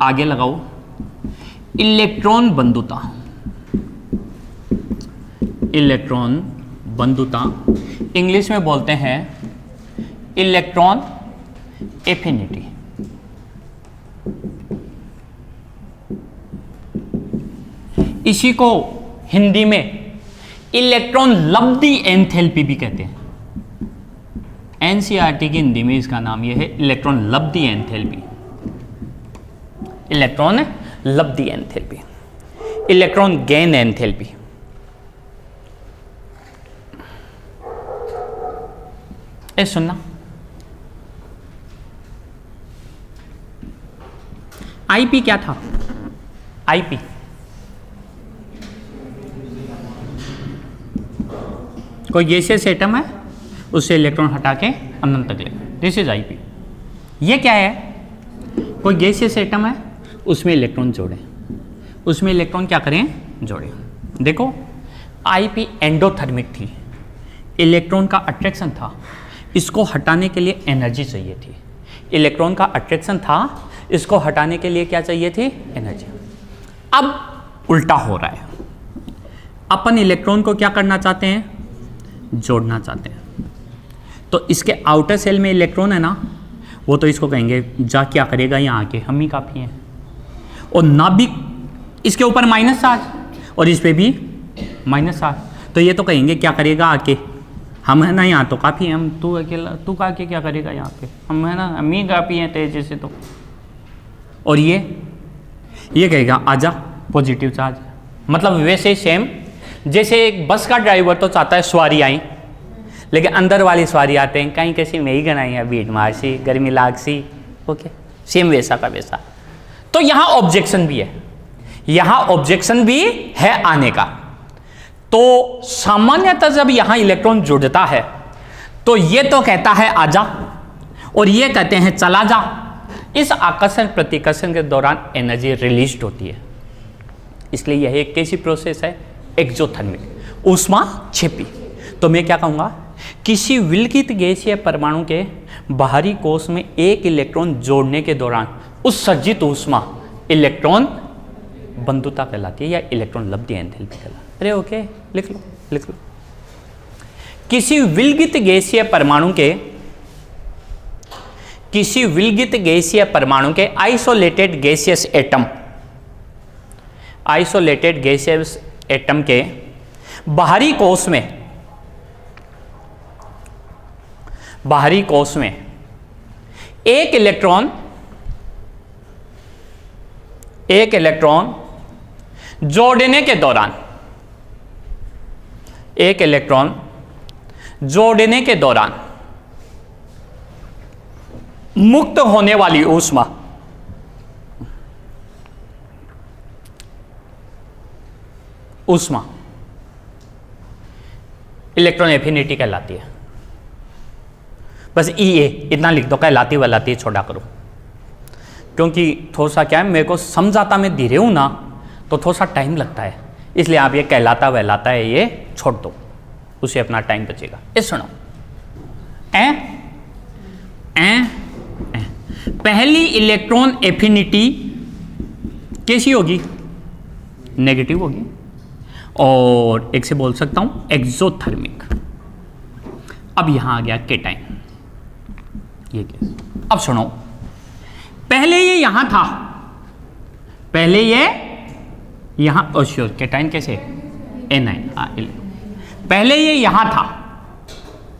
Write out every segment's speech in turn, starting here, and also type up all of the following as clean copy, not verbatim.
आगे लगाओ इलेक्ट्रॉन बंधुता। इलेक्ट्रॉन बंधुता इंग्लिश में बोलते हैं इलेक्ट्रॉन एफिनिटी। इसी को हिंदी में इलेक्ट्रॉन लब्धि एंथैल्पी भी कहते हैं। एनसीईआरटी की हिंदी में इसका नाम यह है इलेक्ट्रॉन लब्धि एंथैल्पी। इलेक्ट्रॉन लब्धि एंथैल्पी, इलेक्ट्रॉन गेन एंथैल्पी। ए सुनना, आईपी क्या था? आईपी कोई गैसियस एटम है, उससे इलेक्ट्रॉन हटा के अनंत तक ले, दिस इज आईपी। ये क्या है? कोई गैसियस एटम है, उसमें इलेक्ट्रॉन जोड़ें, उसमें इलेक्ट्रॉन क्या करें? जोड़ें। देखो आईपी एंडोथर्मिक थी, इलेक्ट्रॉन का अट्रैक्शन था, इसको हटाने के लिए एनर्जी चाहिए थी। इलेक्ट्रॉन का अट्रैक्शन था, इसको हटाने के लिए क्या चाहिए थी? एनर्जी। अब उल्टा हो रहा है, अपन इलेक्ट्रॉन को क्या करना चाहते हैं? जोड़ना चाहते हैं। तो इसके आउटर सेल में इलेक्ट्रॉन है ना, वो तो इसको कहेंगे जा क्या करेगा यहाँ आके, हम ही काफ़ी हैं। और नाभिक इसके ऊपर माइनस चार्ज और इस पे भी माइनस चार्ज, तो ये तो कहेंगे क्या करेगा आके, हम है ना यहाँ तो काफ़ी हैं, हम तू अकेला, तू आके क्या करेगा यहाँ पे, हम है ना, हम ही काफ़ी हैं तेज जैसे तो। और ये कहेगा आजा पॉजिटिव चार्ज। मतलब वैसे ही सेम जैसे एक बस का ड्राइवर तो चाहता है सवारी आई, लेकिन अंदर वाली सवारी आते हैं कहीं कैसी में ही गनाई है, भीड़ मारसी, गर्मी लागसी, ओके, सेम वैसा का वैसा। तो यहाँ ऑब्जेक्शन भी है, यहाँ ऑब्जेक्शन भी है आने का। तो सामान्यतः जब यहाँ इलेक्ट्रॉन जुड़ता है तो ये तो कहता है आजा और ये कहते हैं चला जा। इस आकर्षण प्रतिकर्षण के दौरान एनर्जी रिलीज होती है, इसलिए यह एक कैसी प्रोसेस है? एक्सोथर्मिक, ऊष्मा छिपी। तो मैं क्या कहूँगा, किसी विलगित गैसीय परमाणु के बाहरी कोश में एक इलेक्ट्रॉन जोड़ने के दौरान उत्सर्जित ऊष्मा इलेक्ट्रॉन बंधुता कहलाती है या इलेक्ट्रॉन लब्धि एंथैल्पी कहलाती है। अरे ओके, लिख लो लिख लो। किसी विलगित गैसीय परमाणु के आइसोलेटेड गैसियस एटम के बाहरी कोश में एक इलेक्ट्रॉन जोड़ने के दौरान मुक्त होने वाली ऊष्मा इलेक्ट्रॉन एफिनिटी कहलाती है। बस EA इतना लिख दो, कहलाती वलाती छोड़ा करो, क्योंकि थोड़ा सा क्या है, मेरे को समझाता मैं धीरे हूं ना तो थोड़ा सा टाइम लगता है, इसलिए आप ये कहलाता वहलाता है ये छोड़ दो, उसे अपना टाइम बचेगा। इस सुनो, पहली इलेक्ट्रॉन एफिनिटी कैसी होगी? नेगेटिव होगी, और एक से बोल सकता हूं एक्सोथर्मिक। अब यहां आ गया केटाइन, ये केस। अब सुनो, पहले ये यहां था, पहले ये यहां, श्योर केटाइन कैसे? Ni, पहले ये यहां था,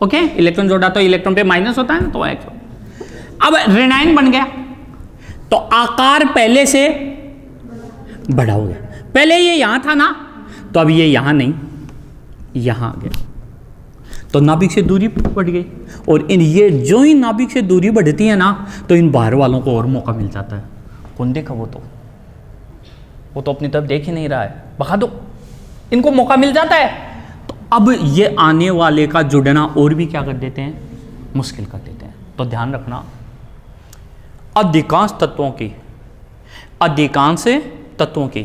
ओके, इलेक्ट्रॉन जोड़ा तो इलेक्ट्रॉन पे माइनस होता है ना, तो एक्स। अब रेनाइन बन गया, तो आकार पहले से बड़ा हो गया। पहले ये यहां था ना, तो अब ये यहां नहीं, यहां आ गया, तो नाभिक से दूरी बढ़ गई। और ये जो ही नाभिक से दूरी बढ़ती है ना, तो इन बाहर वालों को और मौका मिल जाता है। कौन देखा? वो तो अपनी तरफ देख ही नहीं रहा है, बखा दो, इनको मौका मिल जाता है। तो अब ये आने वाले का जुड़ना और भी क्या कर देते हैं? मुश्किल कर देते हैं। तो ध्यान रखना, अधिकांश तत्वों की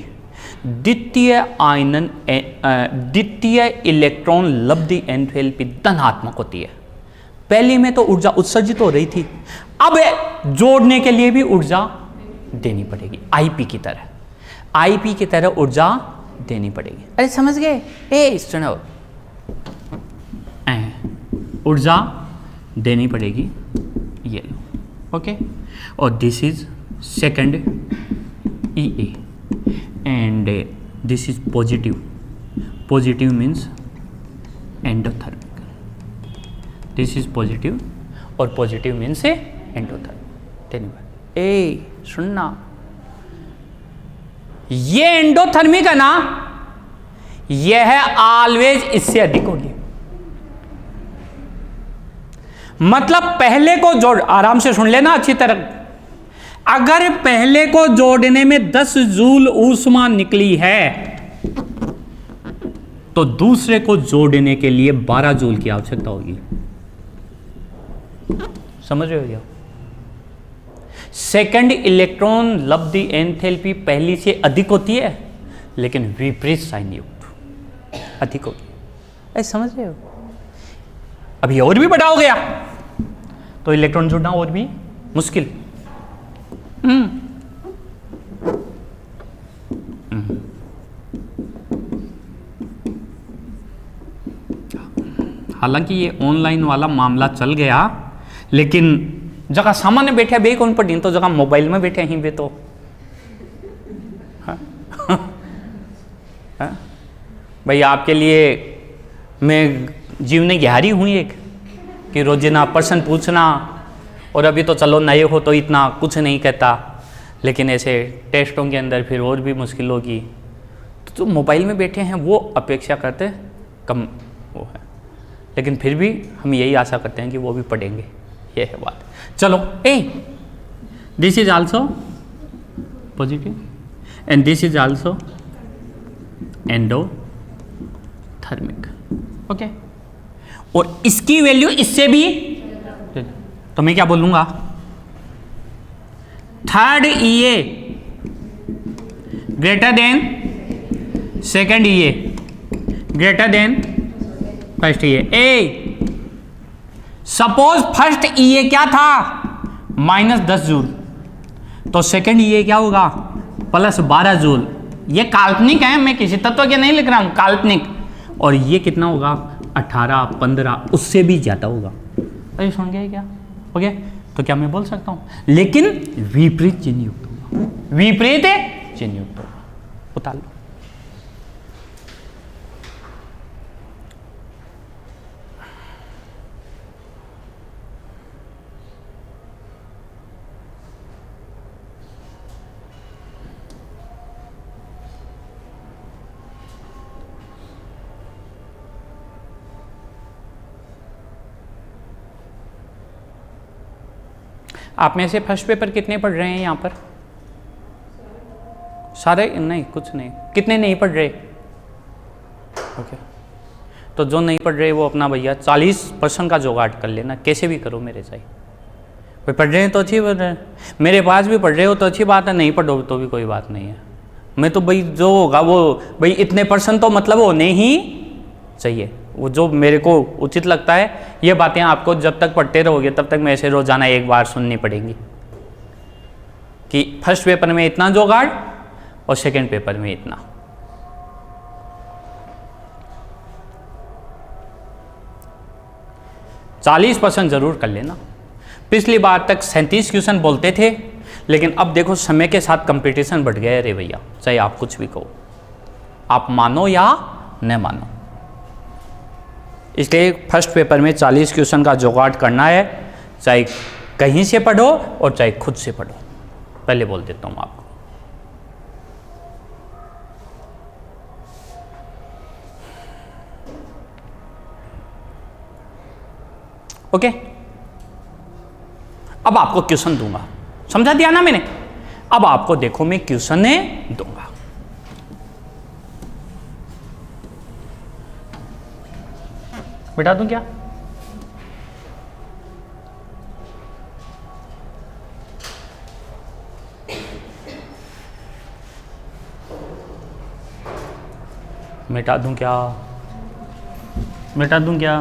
द्वितीय इलेक्ट्रॉन लब्धि एंथैल्पी धनात्मक होती है। पहले में तो ऊर्जा उत्सर्जित हो रही थी, अब जोड़ने के लिए भी ऊर्जा देनी पड़ेगी, आईपी की तरह, आईपी की तरह ऊर्जा देनी पड़ेगी। अरे समझ गए? ए सुनो, ऊर्जा देनी पड़ेगी, ये लो, ओके। और this is second EA and this is positive, positive means endothermic, this is positive और पॉजिटिव मीन्स एंडोथर्मिक देनी पड़ेगी। ए सुनना, ये एंडोथर्मिक है ना, यह है ऑलवेज इससे अधिक होगी। मतलब पहले को जोड़, आराम से सुन लेना अच्छी तरह, अगर पहले को जोड़ने में 10 जूल ऊष्मा निकली है तो दूसरे को जोड़ने के लिए 12 जूल की आवश्यकता होगी। समझ रहे हो क्या? सेकंड इलेक्ट्रॉन लब्धि एंथैल्पी पहली से अधिक होती है, लेकिन विपरीत साइन युक्त अधिक होती है। ऐसे समझ रहे हो? अभी और भी बड़ा हो गया तो इलेक्ट्रॉन जुड़ना और भी मुश्किल। हालांकि ये ऑनलाइन वाला मामला चल गया, लेकिन जगह सामान्य बैठे बे कौन पढ़ी, तो जगह मोबाइल में बैठे ही बे तो भाई आपके लिए मैं जीवने गहरी हुई एक कि रोजाना प्रश्न पूछना, और अभी तो चलो नए हो तो इतना कुछ नहीं कहता, लेकिन ऐसे टेस्टों के अंदर फिर और भी मुश्किल होगी। तो जो मोबाइल में बैठे हैं वो अपेक्षा करते कम वो है, लेकिन फिर भी हम यही आशा करते हैं कि वो भी पढ़ेंगे, ये है बात। चलो, ए this is also positive and this is also endothermic, okay. और इसकी वैल्यू इससे भी, तो मैं क्या बोलूंगा, third EA greater than second EA greater than first EA। ए सपोज फर्स्ट EA क्या था, -10 जूल, तो सेकंड EA क्या होगा, +12 जूल। ये काल्पनिक है, मैं किसी तत्व के नहीं लिख रहा हूं, काल्पनिक। और ये कितना होगा, 18, 15, उससे भी ज्यादा होगा। अरे सुन गए क्या? ओके, तो क्या मैं बोल सकता हूं, लेकिन विपरीत चिन्ह युक्त होगा, विपरीत चिन्ह युक्त होगा। उतार लो। आप में से फर्स्ट पेपर कितने पढ़ रहे हैं यहाँ पर? सारे? नहीं, कुछ नहीं। कितने नहीं पढ़ रहे? ओके, तो जो नहीं पढ़ रहे वो अपना भैया 40% का जुगाड़ कर लेना, कैसे भी करो मेरे चाहिए। कोई पढ़ रहे हैं तो अच्छी बात है, मेरे पास भी पढ़ रहे हो तो अच्छी बात है, नहीं पढ़ो तो भी कोई बात नहीं है। मैं तो भाई जो होगा वो भाई इतने % तो मतलब होने ही चाहिए, वो जो मेरे को उचित लगता है। ये बातें आपको जब तक पढ़ते रहोगे तब तक मैं ऐसे रोजाना एक बार सुननी पड़ेंगी कि फर्स्ट पेपर में इतना जुगाड़ और सेकंड पेपर में इतना। %40 जरूर कर लेना। पिछली बार तक 37 क्वेश्चन बोलते थे, लेकिन अब देखो समय के साथ कंपटीशन बढ़ गया है रे भैया, चाहे आप कुछ भी कहो, आप मानो या न मानो। इसलिए फर्स्ट पेपर में 40 क्वेश्चन का जुगाड़ करना है, चाहे कहीं से पढ़ो और चाहे खुद से पढ़ो। पहले बोल देता हूं आपको। ओके, अब आपको क्वेश्चन दूंगा, समझा दिया ना मैंने। अब आपको देखो मैं क्वेश्चन दूंगा। बिठा दूं क्या? मिटा दूं क्या? मिटा दूं क्या?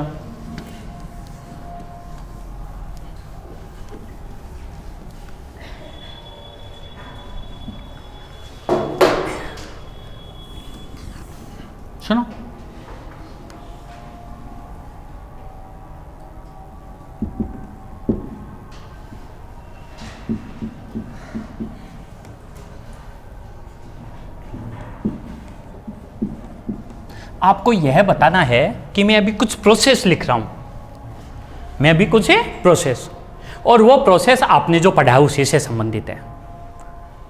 सुनो, आपको यह बताना है कि मैं अभी कुछ प्रोसेस लिख रहा हूं, मैं अभी कुछ प्रोसेस, और वो प्रोसेस आपने जो पढ़ा है उसी से संबंधित है।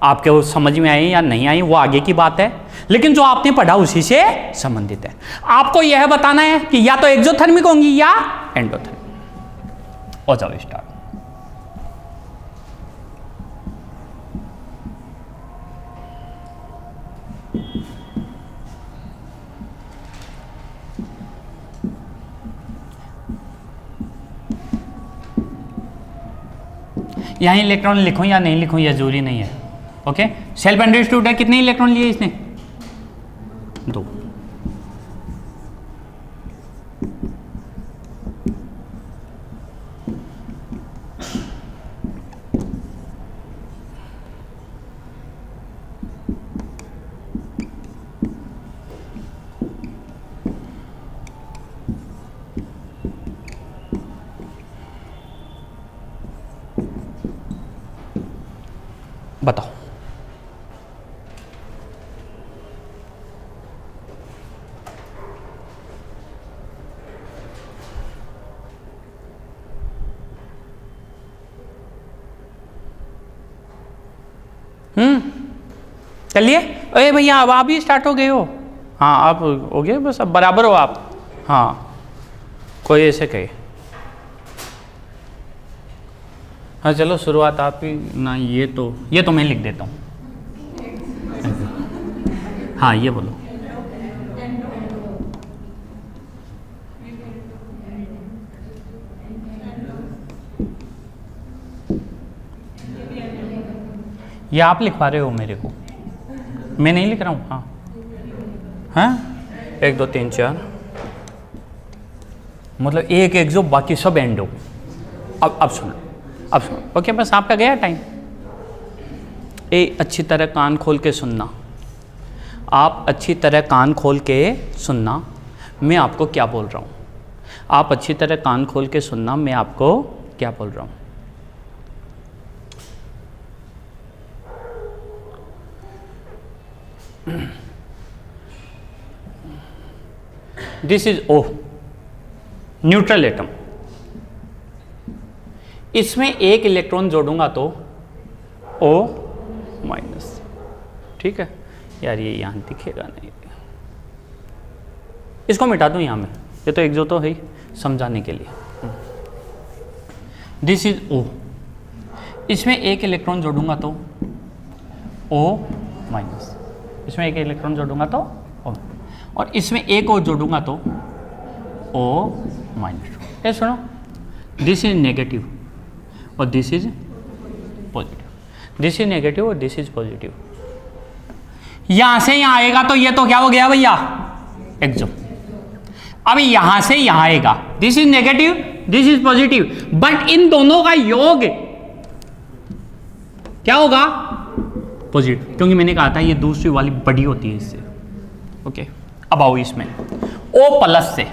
आपके वो समझ में आई या नहीं आई वो आगे की बात है, लेकिन जो आपने पढ़ा उसी से संबंधित है। आपको यह बताना है कि या तो एक्सोथर्मिक होंगी या एंडोथर्मिक। हो जाओ स्टार्ट। यहाँ इलेक्ट्रॉन लिखूं या नहीं लिखूं यह जरूरी नहीं है। ओके, सेल्फ अंडरस्टूड है। कितने इलेक्ट्रॉन लिए इसने? 2। बताओ, चलिए। अरे भैया अब आप ही स्टार्ट हो गए हो? हाँ आप हो गए, बस अब बराबर हो आप। हाँ कोई ऐसे कहे, हाँ चलो शुरुआत आप ही ना। ये तो मैं लिख देता हूँ। हाँ ये बोलो। ये आप लिखवा रहे हो मेरे को, मैं नहीं लिख रहा हूँ। हाँ हाँ 1 2 3 4, मतलब एक एक्सो बाकी सब एंडो। अब सुनो, अब सुनो। ओके बस आपका गया टाइम। अच्छी तरह कान खोल के सुनना, आप अच्छी तरह कान खोल के सुनना मैं आपको क्या बोल रहा हूँ। आप अच्छी तरह कान खोल के सुनना मैं आपको क्या बोल रहा हूँ। This is O, neutral atom. इसमें एक इलेक्ट्रॉन जोड़ूंगा तो O माइनस। ठीक है यार, ये यहां दिखेगा नहीं, इसको मिटा दूं यहां में, ये तो एक्सो तो है ही समझाने के लिए। दिस इज O, इसमें एक इलेक्ट्रॉन जोड़ूंगा तो O माइनस, इसमें एक इलेक्ट्रॉन जोड़ूंगा तो O, और इसमें एक और जोड़ूंगा तो O माइनस। ये सुनो, दिस इज नेगेटिव और this is positive, this is negative और दिस इज पॉजिटिव। यहां से यहां आएगा तो ये तो क्या हो गया भैया? एक्सो। अब यहां से यहां आएगा, this is negative this is positive, but in दोनों का योग क्या होगा? पॉजिटिव, क्योंकि मैंने कहा था ये दूसरी वाली बड़ी होती है इससे। ओके अब आओ इसमें O प्लस से,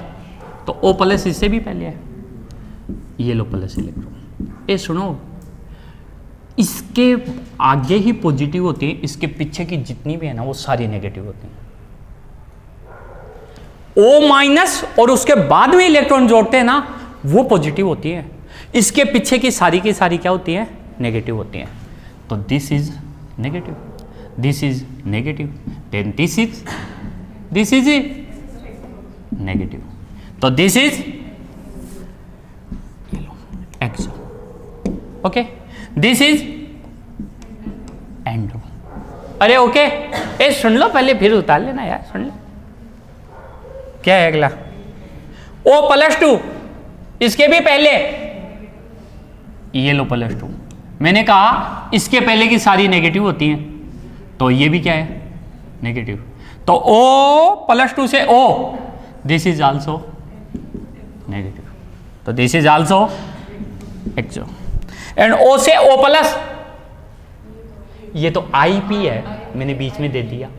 तो O प्लस इससे भी पहले है, ये लो प्लस इलेक्ट्रॉन। ये सुनो, इसके आगे ही पॉजिटिव होती है, इसके पीछे की जितनी भी है ना वो सारी नेगेटिव होती है। O माइनस और उसके बाद में इलेक्ट्रॉन जोड़ते हैं ना वो पॉजिटिव होती है, इसके पीछे की सारी क्या होती है? नेगेटिव होती है। तो this is negative, this is negative, then this is negative, तो this is exo. Okay this is endo. अरे ओके ए सुन लो पहले, फिर उतार लेना यार, सुन लो क्या है अगला। O प्लस 2, इसके भी पहले ये लो प्लस 2। मैंने कहा इसके पहले की सारी नेगेटिव होती हैं, तो ये भी क्या है? नेगेटिव। तो O प्लस 2 से O, this is also negative, तो this is also exo. And O से O प्लस, ये तो IP है, मैंने बीच में दे दिया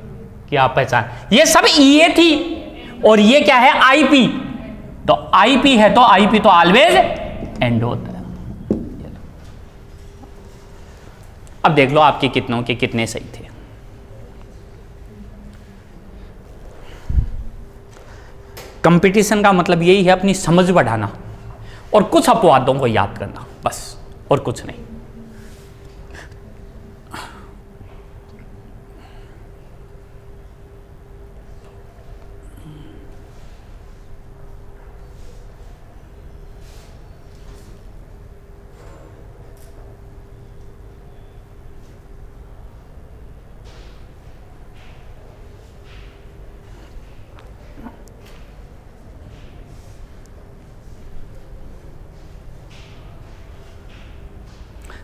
कि आप पहचान। ये सब ये थी, और ये क्या है IP, तो IP है तो IP तो ऑलवेज एंड होता है। अब देख लो आपके कितनों के कितने सही थे। कंपटीशन का मतलब यही है अपनी समझ बढ़ाना और कुछ अपवादों को याद करना, बस, और कुछ नहीं।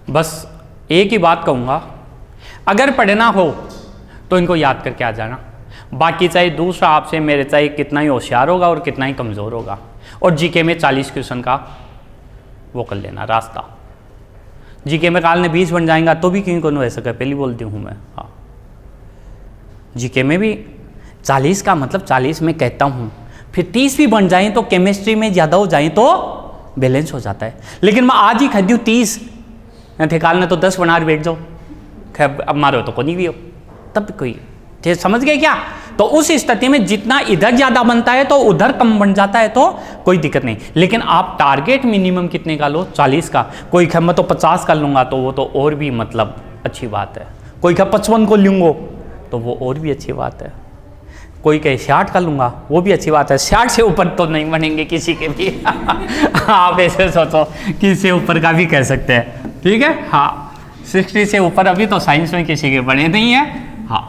बस एक ही बात कहूँगा, अगर पढ़ना हो तो इनको याद करके आ जाना। बाकी चाहे दूसरा आपसे मेरे चाहे कितना ही होशियार होगा और कितना ही कमज़ोर होगा, और जीके में 40 क्वेश्चन का वो कर लेना रास्ता। जीके में काल ने 20 बन जाएगा तो भी क्यों को ऐसा कर, पहले बोलती हूँ मैं। हाँ, जीके में भी 40 का मतलब 40 में कहता हूँ, फिर 30 भी बन जाए तो केमिस्ट्री में ज़्यादा हो जाए तो बैलेंस हो जाता है। लेकिन मैं आज ही कह दूँ 30, थे काल ने तो 10 बना बैठ जाओ, खैर अब मारो तो कोई भी हो, तब कोई थे, समझ गए क्या? तो उस स्थिति में जितना इधर ज़्यादा बनता है तो उधर कम बन जाता है तो कोई दिक्कत नहीं। लेकिन आप टारगेट मिनिमम कितने का लो, 40 का। कोई कहे मैं तो 50 का लूँगा तो वो तो और भी मतलब अच्छी बात है। कोई कहे 55 को लूँगा तो वो और भी अच्छी बात है। कोई कहे 60 का लूँगा, वो भी अच्छी बात है। 60 से ऊपर तो नहीं बनेंगे किसी के भी आप ऐसे सोचो कि इससे ऊपर का भी कह सकते हैं, ठीक है। हाँ, 60 से ऊपर अभी तो साइंस में किसी के बने नहीं है। हाँ,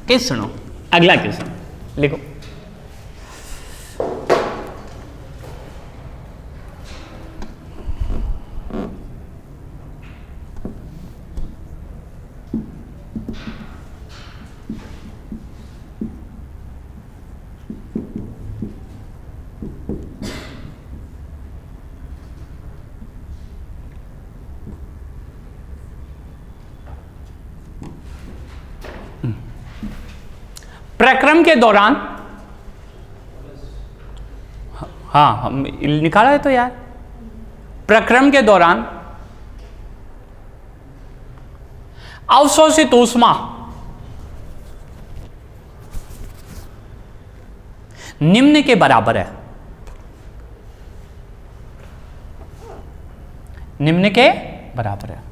किस सुनो, अगला क्वेश्चन लिखो। प्रक्रम के दौरान, हाँ हम निकाला है तो यार, प्रक्रम के दौरान अवशोषित ऊष्मा निम्न के बराबर है। निम्न के बराबर है।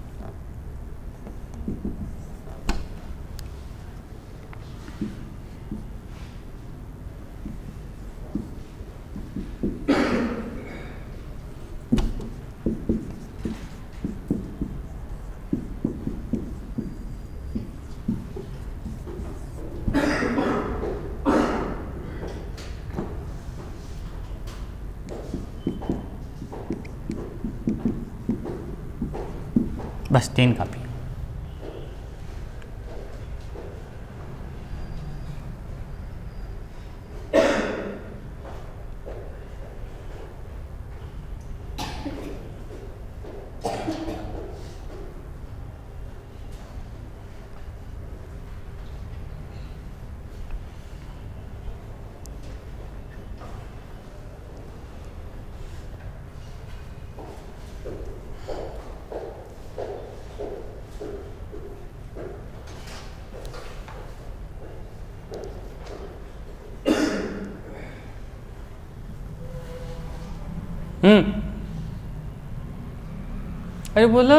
बस 3 कापी। अरे बोलो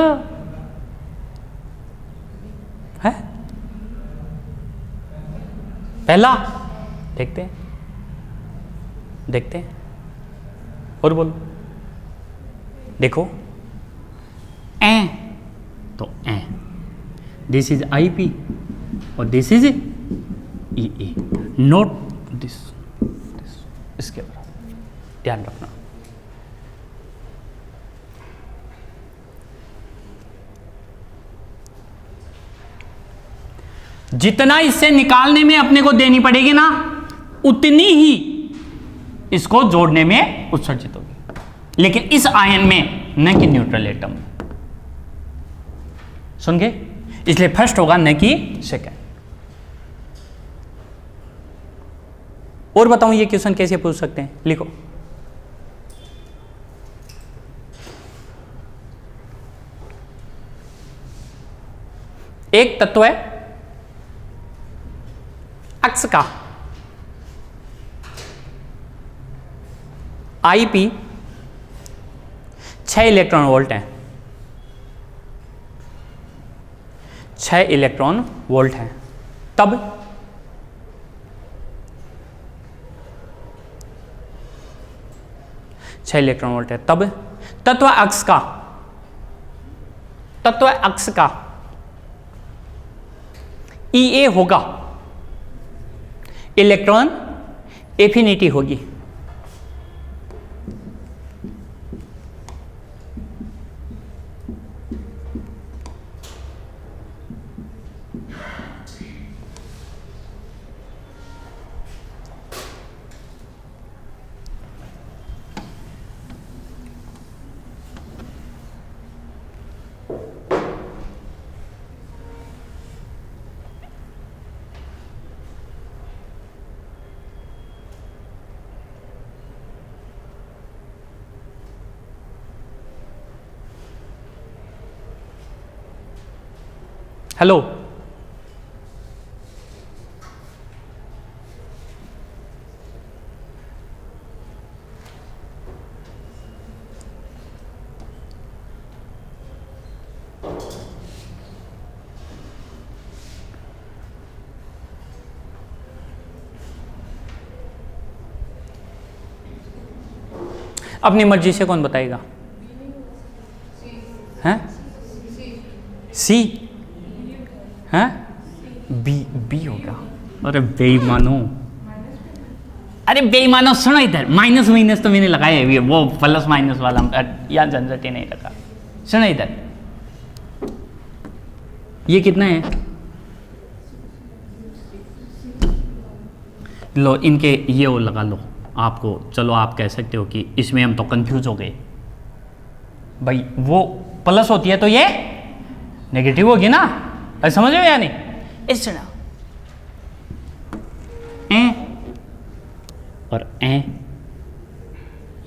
है पहला, देखते हैं देखते हैं, और बोलो। देखो ए तो ए, दिस इज IP और this is EA, note this, इसके बराबर, ध्यान रखना। जितना इससे निकालने में अपने को देनी पड़ेगी ना, उतनी ही इसको जोड़ने में उत्सर्जित होगी। लेकिन इस आयन में न कि न्यूट्रल एटम, सुन गए? इसलिए फर्स्ट होगा न कि सेकंड। और बताऊं ये क्वेश्चन कैसे पूछ सकते हैं, लिखो। एक तत्व है अक्ष का IP 6 इलेक्ट्रॉन वोल्ट है, 6 इलेक्ट्रॉन वोल्ट है, तब इलेक्ट्रॉन वोल्ट है, तब तत्व अक्ष का EA होगा, इलेक्ट्रॉन एफिनिटी होगी। हेलो, अपनी मर्जी से कौन बताएगा? हैं? सी हैं? बी होगा। अरे बेईमानो, अरे बेईमानो सुनो इधर, माइनस माइनस तो मैंने लगाया है, वो प्लस माइनस वाला यहाँ झंझट ही नहीं रखा। सुनो इधर, ये कितना है? लो इनके ये वो लगा लो आपको, चलो आप कह सकते हो कि इसमें हम तो कंफ्यूज हो गए भाई, वो प्लस होती है तो ये नेगेटिव होगी ना, अरे समझ रहे हो या नहीं? इस तरह और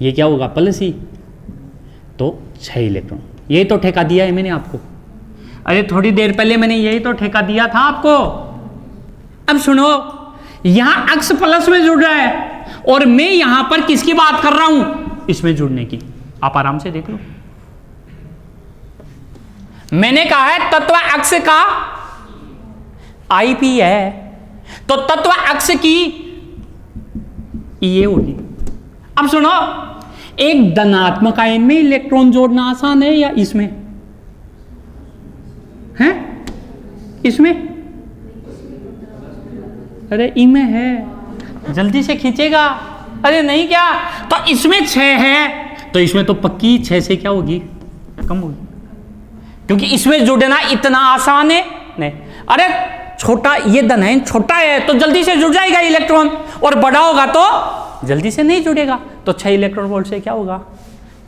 ये क्या होगा? प्लस ही, तो 6 इलेक्ट्रॉन। यही तो ठेका दिया है मैंने आपको, अरे थोड़ी देर पहले मैंने यही तो ठेका दिया था आपको। अब सुनो, यहां अक्ष प्लस में जुड़ रहा है और मैं यहां पर किसकी बात कर रहा हूं? इसमें जुड़ने की। आप आराम से देख लो, मैंने कहा है तत्व अक्ष का IP है, तो तत्व अक्ष की ये होगी। अब सुनो, एक धनात्मक आयन में इलेक्ट्रॉन जोड़ना आसान है या इसमें है? इसमें? अरे इमें है, जल्दी से खींचेगा। अरे नहीं क्या? तो इसमें 6 है, तो इसमें तो पक्की 6 से क्या होगी? कम होगी, क्योंकि इसमें जुड़ना इतना आसान है नहीं। अरे छोटा ये धन है, छोटा है तो जल्दी से जुड़ जाएगा इलेक्ट्रॉन, और बड़ा होगा तो जल्दी से नहीं जुड़ेगा, तो 6 इलेक्ट्रॉन वोल्ट से क्या होगा?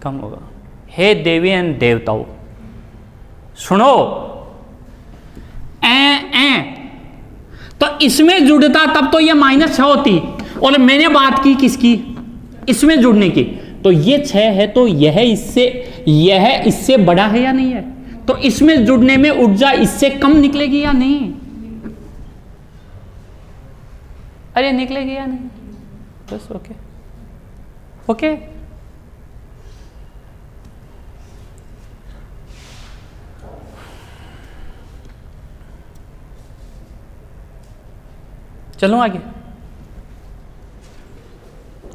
कम होगा। हे देवी एवं देवताओं, सुनो, तो इसमें जुड़ता तब तो ये -6 होती, और मैंने बात की किसकी? इसमें जुड़ने की। तो ये 6 है, तो यह इससे बड़ा है या नहीं है? तो इसमें जुड़ने में ऊर्जा इससे कम निकलेगी या नहीं? अरे निकलेगी या नहीं? बस ओके ओके। चलो आगे,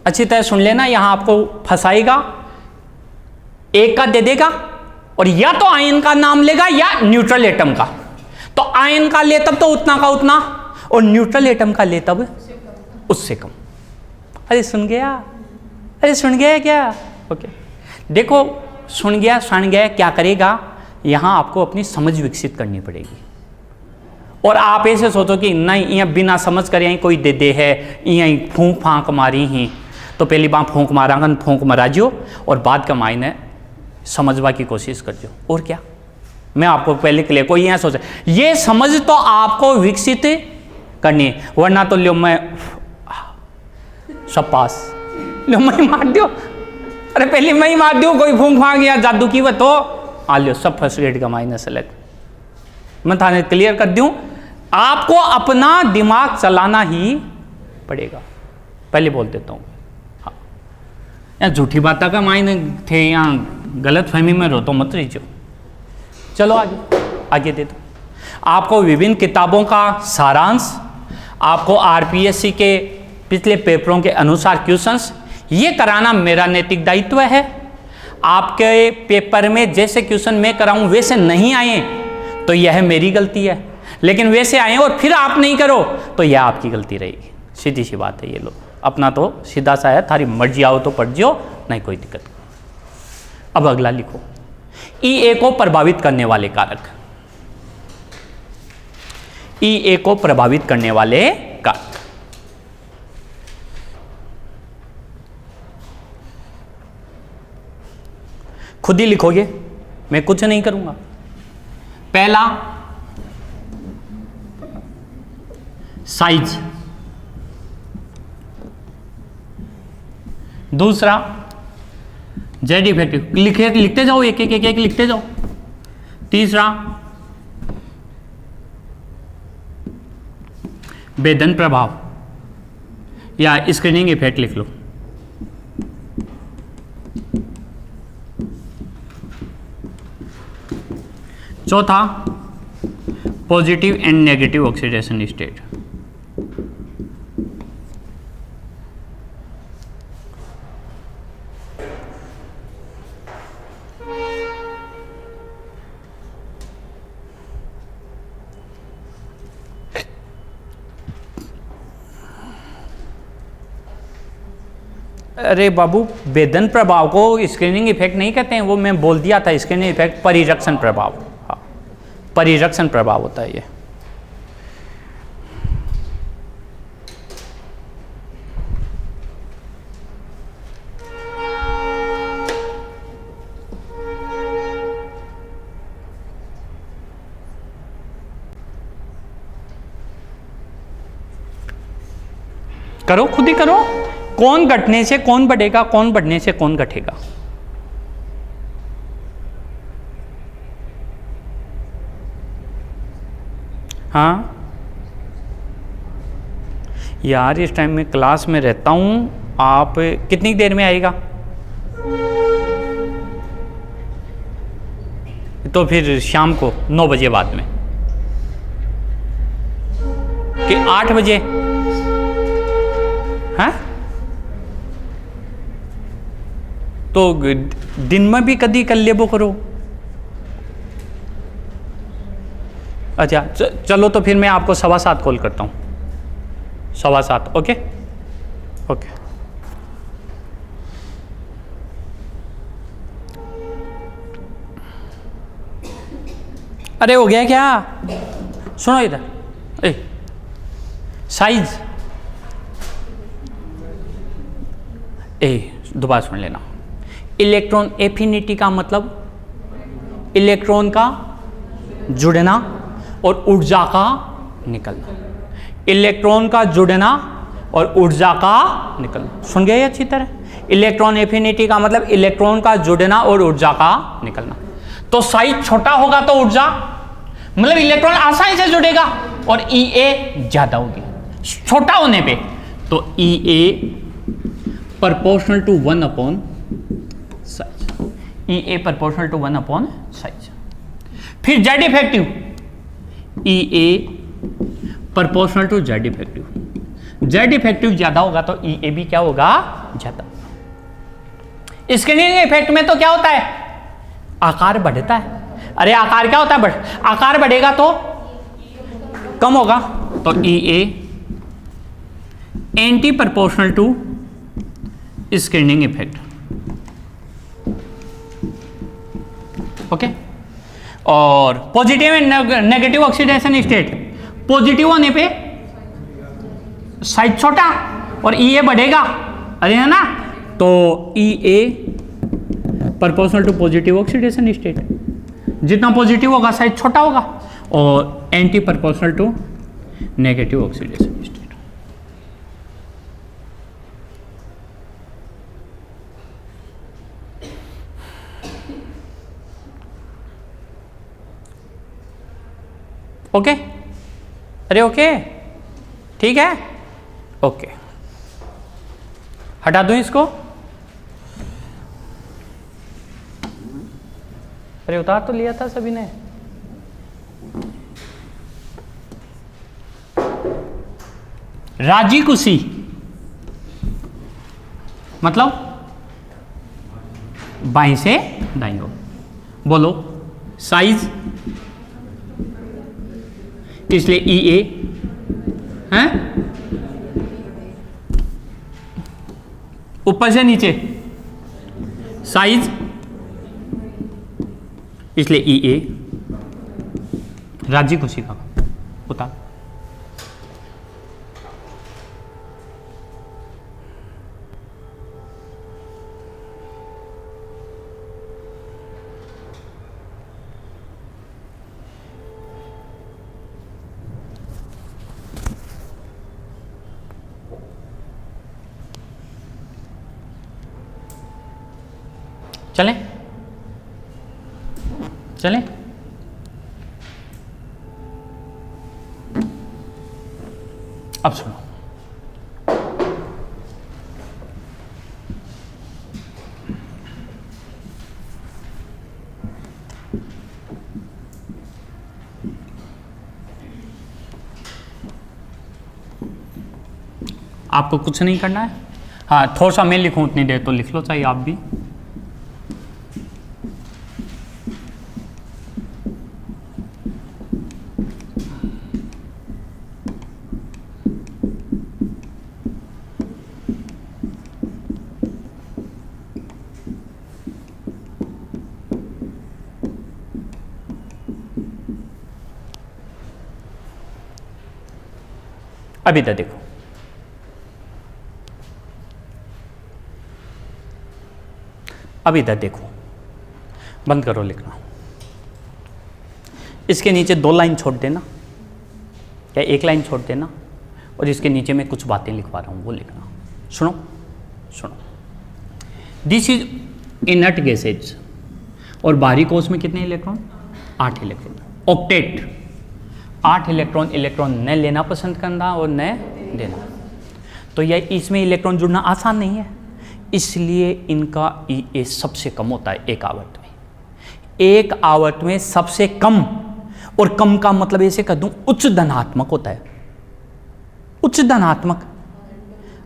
अच्छी तरह सुन लेना, यहां आपको फंसाएगा, एक का दे देगा और या तो आयन का नाम लेगा या न्यूट्रल एटम का। तो आयन का ले तब तो उतना का उतना, और न्यूट्रल एटम का ले तब उससे कम। अरे सुन गया? अरे सुन गया क्या? ओके, देखो सुन गया सुन गया, क्या करेगा? यहां आपको अपनी समझ विकसित करनी पड़ेगी, और आप ऐसे सोचो कि नहीं यहाँ बिना समझ कर यहीं कोई दे है, यहीं फूंक फांक मारी ही, तो पहली बार फूंक मारांगा, फूंक मारा जो, और बाद का मायने समझवा की कोशिश कर जो। और क्या मैं आपको पहले के लिए कोई यहाँ सोचा, ये समझ तो आपको विकसित करनी है, वरना तो लो मैं सब पास। लो मैं मार दियो, अरे पहले मैं ही मार दियो, कोई फूंक फांक या जादू की तो आ लियो सब फर्स्ट ग्रेड का माइनस अलग। मैं थाने क्लियर कर दूं, आपको अपना दिमाग चलाना ही पड़ेगा, पहले बोल देता हूं। हाँ, यहाँ झूठी बातों का मायने थे, यहाँ गलत फहमी में रो तो मत रहिए। चलो आगे आगे दे दो। आपको विभिन्न किताबों का सारांश, आपको आरपीएससी के पिछले पेपरों के अनुसार क्वेश्चंस, ये कराना मेरा नैतिक दायित्व है। आपके पेपर में जैसे क्वेश्चन मैं कराऊं वैसे नहीं आए तो यह मेरी गलती है, लेकिन वैसे आए और फिर आप नहीं करो तो यह आपकी गलती रहेगी। सीधी सी बात है। ये लो अपना तो सीधा सा है, थारी मर्जी आओ तो पढ़ जियो, नहीं कोई दिक्कत। अब अगला लिखो, ईए को प्रभावित करने वाले कारक। ईए को प्रभावित करने वाले कारक खुद ही लिखोगे, मैं कुछ नहीं करूंगा। पहला साइज, दूसरा जेड इफेक्टिव, लिखते जाओ, एक एक एक एक लिखते जाओ। तीसरा भेदन प्रभाव या स्क्रीनिंग इफेक्ट लिख लो। चौथा positive and negative oxidation state. अरे बाबू, भेदन प्रभाव को स्क्रीनिंग इफेक्ट नहीं कहते हैं, वो मैं बोल दिया था। स्क्रीनिंग इफेक्ट परिरक्षण प्रभाव, हाँ परिरक्षण प्रभाव होता है ये। करो, खुद ही करो। कौन घटने से कौन बढ़ेगा, कौन बढ़ने से कौन घटेगा। हाँ यार, इस टाइम में क्लास में रहता हूं, आप कितनी देर में आएगा? तो फिर शाम को 9 बजे बाद में कि 8 बजे? हाँ, तो दिन में भी कभी कर लेबो करो। अच्छा चलो, तो फिर मैं आपको 7:15 कॉल करता हूँ। 7:15, ओके ओके। अरे हो गया क्या? सुनो इधर, साइज दोबारा सुन लेना। इलेक्ट्रॉन एफिनिटी का मतलब इलेक्ट्रॉन का जुड़ना और ऊर्जा का निकलना। इलेक्ट्रॉन का जुड़ना और ऊर्जा का निकलना, सुन गए अच्छी तरह? इलेक्ट्रॉन एफिनिटी का मतलब इलेक्ट्रॉन का जुड़ना और ऊर्जा का निकलना। तो साइज छोटा होगा तो ऊर्जा, मतलब इलेक्ट्रॉन आसानी से जुड़ेगा और Ea ज्यादा होगी छोटा होने पे। तो Ea proportional to 1 upon size, Ea proportional to 1 upon size। फिर Z effective, Ea proportional to Z effective. Z effective ज्यादा होगा तो Ea भी क्या होगा? ज्यादा। स्क्रीनिंग इफेक्ट में तो क्या होता है? आकार बढ़ता है। अरे आकार क्या होता है? आकार बढ़ेगा तो कम होगा, तो Ea anti proportional to screening effect, okay. और positive and negative oxidation state, positive होने पे साइज छोटा और Ea बढ़ेगा, अरे है ना? तो Ea proportional to positive oxidation state, जितना पॉजिटिव होगा साइज छोटा होगा, और anti proportional to negative oxidation state. Okay, अरे ओके, ठीक है, ओके, हटा दूं इसको, अरे उतार तो लिया था सभी ने। राजी खुशी मतलब बाएं से दाईं ओर, बोलो साइज, इसलिए ई ए है, ऊपर से नीचे साइज, इसलिए ई ए, राजी खुशी का उतार। चलें चलें, अब सुनो, आपको कुछ नहीं करना है, हाँ थोड़ा सा मैं लिखूं उतनी देर तो लिख लो, चाहिए आप भी। अभी तक देखो, अभी तक देखो, बंद करो लिखना, इसके नीचे 2 लाइन छोड़ देना या 1 लाइन छोड़ देना, और इसके नीचे मैं कुछ बातें लिखवा रहा हूं वो लिखना। सुनो सुनो, दिस इज इनर्ट गैसेज, और बाहरी कोश में कितने electron? 8 electron, octet, 8 electron, electron न लेना पसंद करना और न देना, तो यह इसमें इलेक्ट्रॉन जुड़ना आसान नहीं है, इसलिए इनका ई सबसे कम होता है एक आवर्त में, एक आवर्त में सबसे कम, और कम का मतलब ऐसे कह दूं उच्च धनात्मक होता है, उच्च धनात्मक,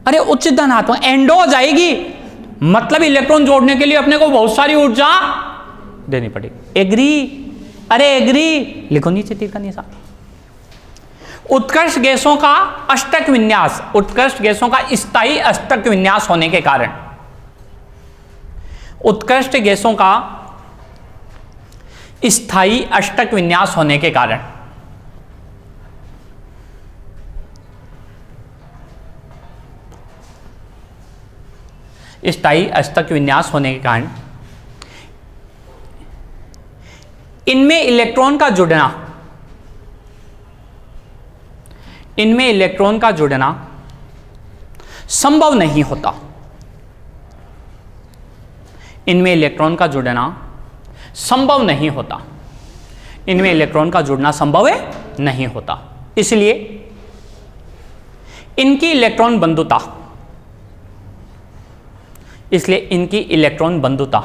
अरे उच्च धनात्मक एंडो हो जाएगी, मतलब इलेक्ट्रॉन जोड़ने के लिए अपने को बहुत सारी ऊर्जा देनी पड़ेगी। एग्री, अरे एग्री, लिखो नीचे तीर का निशान। उत्कृष्ट गैसों का अष्टक विन्यास, उत्कृष्ट गैसों का स्थायी अष्टक विन्यास होने के कारण, उत्कृष्ट गैसों का स्थायी अष्टक विन्यास होने के कारण स्थायी अष्टक विन्यास होने के कारण इनमें इलेक्ट्रॉन का जुड़ना, इनमें इलेक्ट्रॉन का जुड़ना संभव नहीं होता, इनमें इलेक्ट्रॉन का जुड़ना संभव नहीं होता, इनमें इलेक्ट्रॉन का जुड़ना संभव है नहीं होता, इसलिए इनकी इलेक्ट्रॉन बंधुता, इसलिए इनकी इलेक्ट्रॉन बंधुता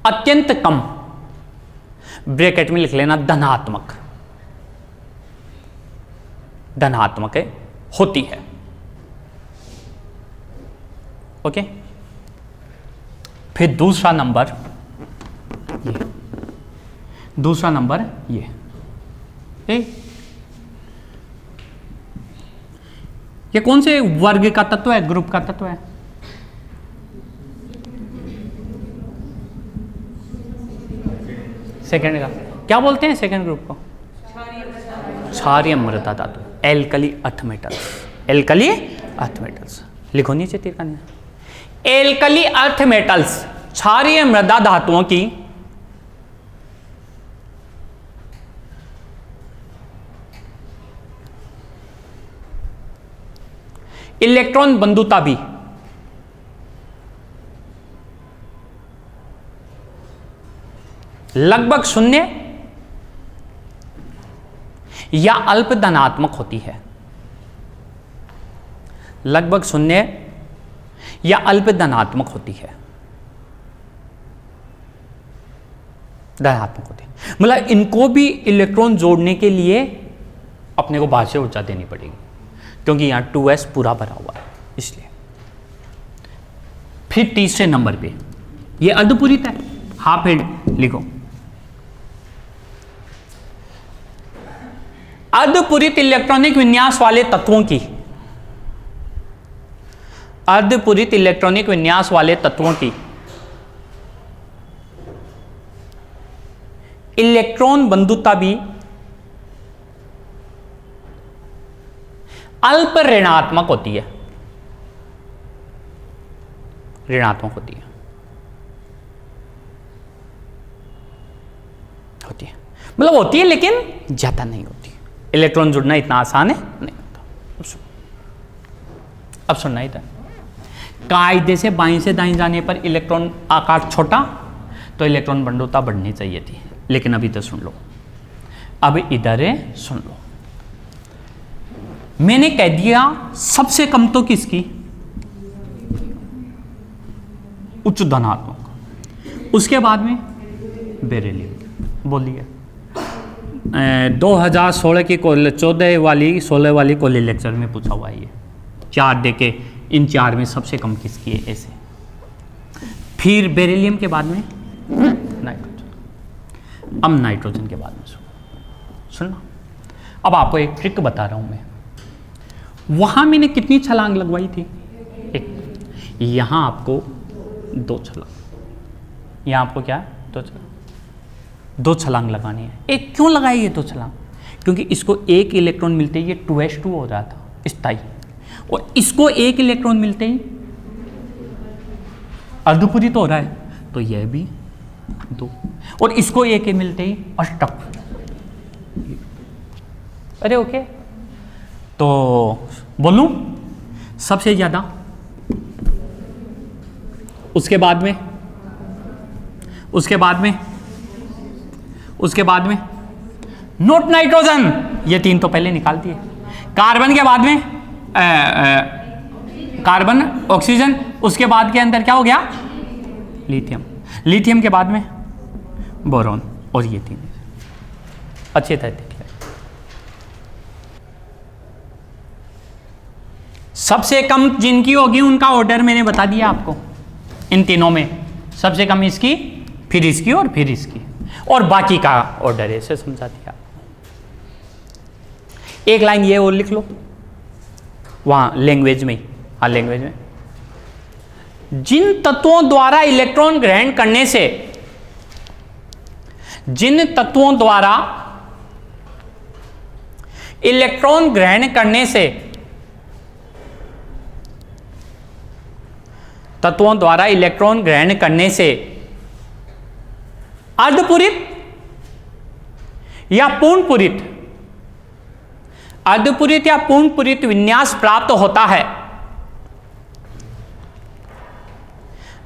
अत्यंत कम, ब्रैकेट में लिख लेना धनात्मक, धनात्मक होती है। ओके, फिर दूसरा नंबर ये, दूसरा नंबर ये कौन से वर्ग का तत्व है, ग्रुप का तत्व है? सेकंड का क्या बोलते हैं? सेकंड ग्रुप को क्षारीय मृदा धातु, alkali earth metals, alkali earth metals, लिखो नीचे तीर का निशान। एल्कली अर्थ मेटल्स, क्षारीय मृदा धातुओं की इलेक्ट्रॉन बंधुता भी लगभग 0 या अल्प धनात्मक होती है, लगभग शून्य या अल्प धनात्मक होती है, धनात्मक होती है। मतलब इनको भी इलेक्ट्रॉन जोड़ने के लिए अपने को बाहर से ऊर्जा देनी पड़ेगी, क्योंकि यहां 2s पूरा भरा हुआ है इसलिए। फिर तीसरे नंबर पे ये अर्धपूरित है, हाफ हेड लिखो। अर्धपूरित इलेक्ट्रॉनिक विन्यास वाले तत्वों की, अर्धपूरित इलेक्ट्रॉनिक विन्यास वाले तत्वों की इलेक्ट्रॉन बंधुता भी अल्प ऋणात्मक होती है, ऋणात्मक होती है, होती है, मतलब होती है लेकिन ज्यादा नहीं होती। इलेक्ट्रॉन जुड़ना इतना आसान है नहीं होता। अब सुनना इधर, कायदे से बाईं से दाईं जाने पर इलेक्ट्रॉन आकार छोटा, तो इलेक्ट्रॉन बंधुता बढ़नी चाहिए थी, लेकिन अभी तो सुन लो, अब इधर सुन लो। मैंने कह दिया सबसे कम तो किसकी, उच्च धनात्मक, उसके बाद में बेरिलियम। बोलिए 2016 की 16 वाली कॉलेज लेक्चर में पूछा हुआ है ये, 4 देके इन 4 में सबसे कम किसकी है, ऐसे। फिर बेरिलियम के बाद में नाइट्रोजन, अब नाइट्रोजन के बाद में सुनना। अब आपको एक ट्रिक बता रहा हूं मैं। वहां मैंने कितनी छलांग लगवाई थी, एक। यहां आपको 2 छलांग, यहां आपको क्या 2 छलांग लगानी है। एक क्यों लगाई ये 2 छलांग, क्योंकि इसको एक इलेक्ट्रॉन मिलते ही ये 2s2 हो रहा था स्थायी, और इसको एक इलेक्ट्रॉन मिलते ही अर्धपूरित हो रहा है, तो यह भी 2, और इसको एक ही मिलते ही अष्टक। अरे ओके, तो बोलूं सबसे ज्यादा, उसके बाद में, उसके बाद में, उसके बाद में नोट नाइट्रोजन, ये 3 तो पहले निकाल दिए। कार्बन के बाद में कार्बन, ऑक्सीजन, उसके बाद के अंदर क्या हो गया, लिथियम, लिथियम के बाद में बोरॉन, और ये 3 अच्छे तरह देख लें। सबसे कम जिनकी होगी उनका ऑर्डर मैंने बता दिया आपको, इन तीनों में सबसे कम इसकी, फिर इसकी और फिर इसकी, और बाकी का ऑर्डर ऐसे समझा दिया। एक लाइन ये और लिख लो वहां लैंग्वेज में ही, हाँ लैंग्वेज में, जिन तत्वों द्वारा इलेक्ट्रॉन ग्रहण करने से, जिन तत्वों द्वारा इलेक्ट्रॉन ग्रहण करने से, तत्वों द्वारा इलेक्ट्रॉन ग्रहण करने से अर्धपूरित या पूर्णपूरित, अर्धपूरित या पूर्णपूरित विन्यास प्राप्त होता है,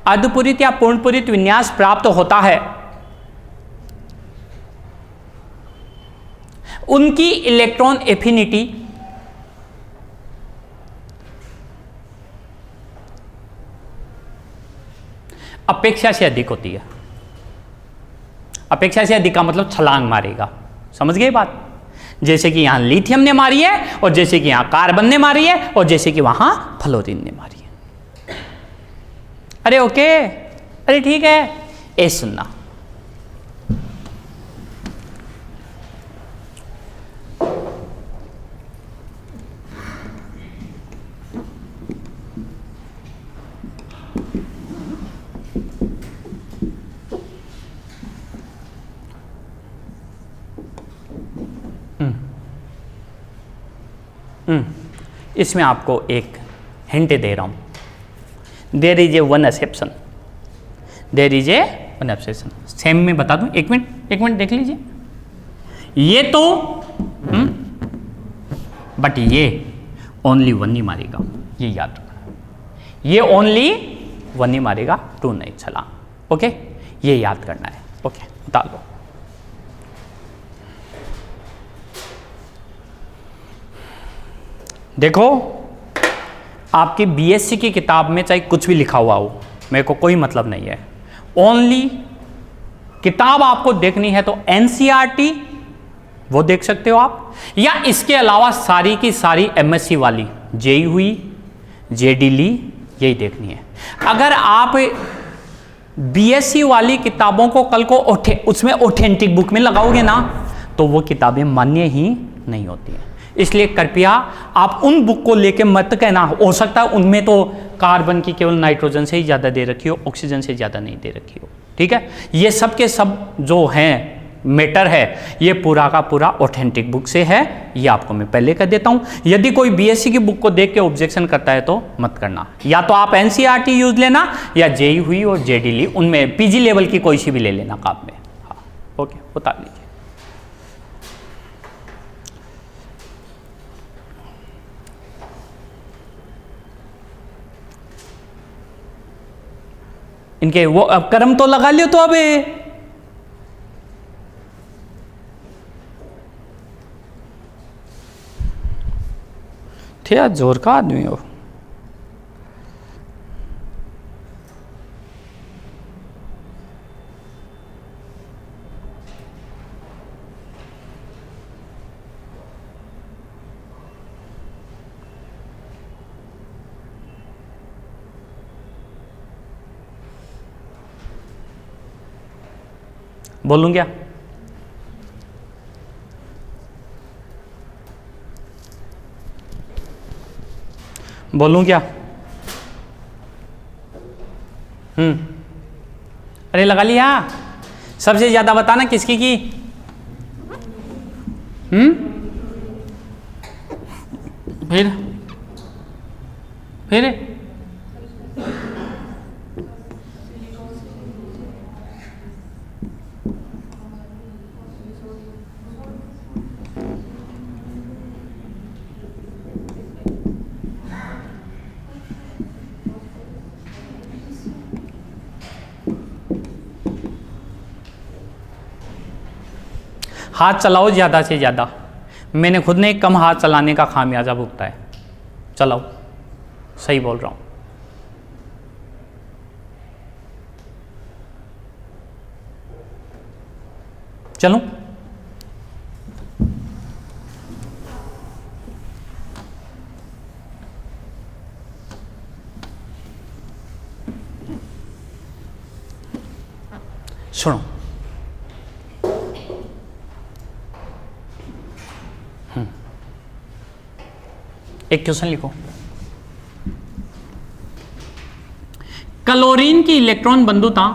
अर्धपूरित या पूर्णपूरित विन्यास प्राप्त होता है, उनकी इलेक्ट्रॉन एफिनिटी अपेक्षा से अधिक होती है। अपेक्षा से अधिक का मतलब छलांग मारेगा, समझ गए बात। जैसे कि यहां लिथियम ने मारी है, और जैसे कि यहां कार्बन ने मारी है, और जैसे कि वहां फ्लोरीन ने मारी है। अरे ओके, अरे ठीक है, ए सुनना। इसमें आपको एक हिंट दे रहा हूं। There is a one exception, there is a one exception. Same में बता दूं, एक मिनट देख लीजिए। ये तो बट ये ओनली 1 ही मारेगा, ये याद रखना। ये ओनली 1 ही मारेगा, 2 नहीं चला। ओके, ये याद करना है। ओके, बता लो। देखो आपकी बीएससी की किताब में चाहे कुछ भी लिखा हुआ हो, मेरे को कोई मतलब नहीं है। ओनली किताब आपको देखनी है तो एनसीईआरटी वो देख सकते हो आप, या इसके अलावा सारी की सारी एमएससी वाली जेई हुई, जेडी ली, यही देखनी है। अगर आप बीएससी वाली किताबों को कल को उसमें ऑथेंटिक बुक में लगाओगे ना तो वो किताबें मान्य ही नहीं होती हैं। इसलिए कृपया आप उन बुक को लेके मत कहना, हो सकता है उनमें तो कार्बन की केवल नाइट्रोजन से ही ज़्यादा दे रखी हो, ऑक्सीजन से ज़्यादा नहीं दे रखी हो। ठीक है, ये सब के सब जो हैं मैटर है ये पूरा का पूरा ऑथेंटिक बुक से है, ये आपको मैं पहले कह देता हूं। यदि कोई बीएससी की बुक को देख के ऑब्जेक्शन करता है तो मत करना, या तो आप एनसीईआरटी यूज लेना या जेई हुई और जेडी ली, उनमें पीजी लेवल की कोई सी भी ले लेना काम में। हाँ ओके, बता लीजिए। इनके वो अब कर्म तो लगा लियो तो अबे थे यार, जोर का आदमी हो। बोलूं क्या? बोलूं क्या? अरे लगा लिया। सबसे ज्यादा बताना किसकी की? फिर हाथ चलाओ ज़्यादा से ज़्यादा। मैंने खुद ने कम हाथ चलाने का खामियाजा भुगता है। चलाओ, सही बोल रहा हूँ। चलो सुनो, एक क्वेश्चन लिखो। क्लोरीन की इलेक्ट्रॉन बंधुता,